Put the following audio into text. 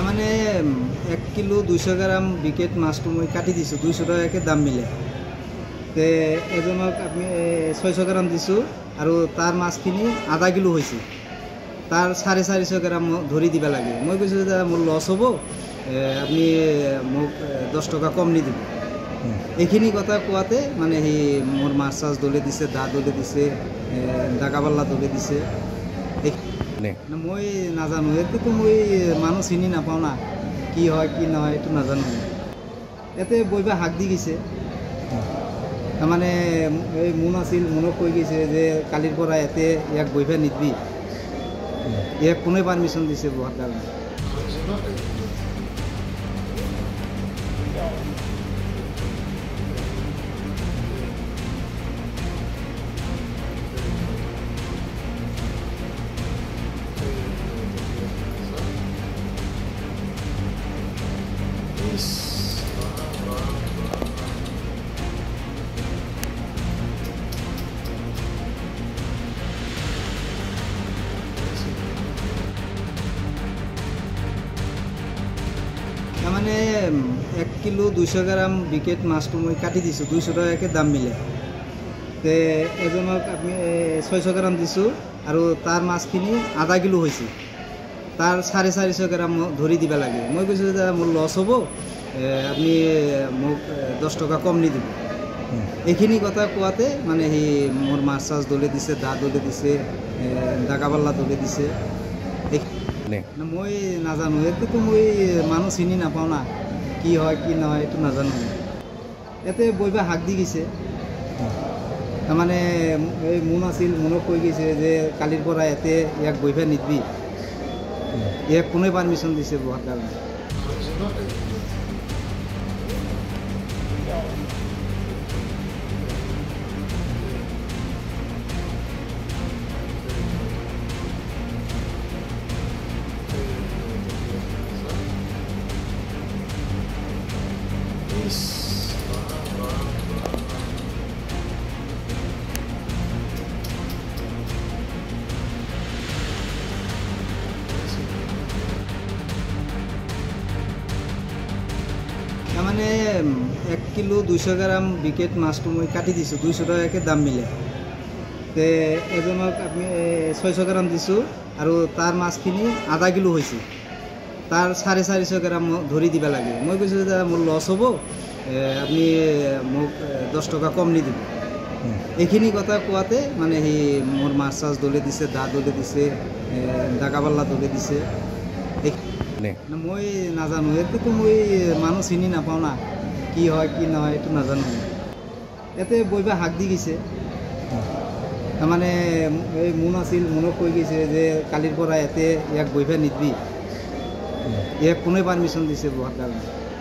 মানে 1 কিলো 200 গ্রাম বিকেট মাছটো মই কাটি দিছোঁ 200 টাকাকে দাম মিলে তে এজনক আমি 600 গ্রাম দিছোঁ আৰু তাৰ মাছখিনি আধা কিলো হৈছে তাৰ 450 গ্ৰাম ধৰি দিবা লাগে মই কৈছোঁ যে মোৰ লছ হ'ব আপনি মোক 10 টাকা কম নি দিব এইখিনি কথা কোৱাতে মানে হি মোৰ মাছ চাছ দলে দিছে দা দলে দিছে ডাকাবাল্লা দলে দিছে মই নাজানো এতেতো মই মানুহ চিনি নাপাওঁ না কি হয় কি নহয় এইটো নাজানো এতে বইবা হাক দি গৈছে মানে এই মুন আছিল মুনক কৈ গৈছে যে কালিৰ পৰা এতে ইয়াক বইবা নিদিবি ইয়াক কোনে পাৰমিশ্যন দিছে বহাৰ কাৰণে মানে 1 কিলো 200 গ্রাম বিকেট মাছটো মই কাটি দিছোঁ 200 টাকাকে দাম মিলে তে এজনক আমি 600 গ্রাম দিছোঁ আৰু তাৰ মাছখিনি আধা কিলো হৈছে তাৰ 450 গ্ৰাম ধৰি দিবা লাগে মই কৈছোঁ যে মোৰ লছ হ'ব আপনি মোক 10 টাকা কম নি দিব এইখিনি কথা কোৱাতে মানে হি মোৰ মাছ চাছ দলে দিছে দা দলে দিছে ডাকাবাল্লা দলে দিছে মই নাজানো এতেতো মই মানুহ চিনি নাপাওঁ না কি হয় কি নহয় এইটো নাজানো এতে বইবা হাক দি গৈছে মানে এই মুন আছিল মুনক কৈ গৈছে যে কালিৰ পৰা এতে ইয়াক বইবা নিদিবি ইয়াক কোনে পাৰমিশ্যন দিছে বহাৰ কাৰণে মানে 1 কিলো 200 গ্রাম বিকেট মাছটো মই কাটি দিছোঁ 200 টাকাকে দাম মিলে তে এজনক আমি 600 গ্রাম দিছোঁ আৰু তাৰ মাছখিনি আধা কিলো হৈছে তাৰ 450 গ্ৰাম ধৰি দিবা লাগে মই কৈছোঁ যে মোৰ লছ হ'ব আপনি মোক 10 টাকা কম নি দিব এইখিনি কথা কোৱাতে মানে হি মোৰ মাছ চাছ দলে দিছে দা দলে দিছে ডাকাবাল্লা দলে দিছে মই নাজানো এতেতো মই মানুহ চিনি নাপাওঁ না কি হয় কি নহয় এইটো নাজানো এতে বইবা হাক দি গৈছে মানে এই মুন আছিল মুনক কৈ গৈছে যে কালিৰ পৰা এতে ইয়াক বইবা নিদিবি ইয়াক কোনে পাৰমিশ্যন দিছে বহাৰ কাৰণে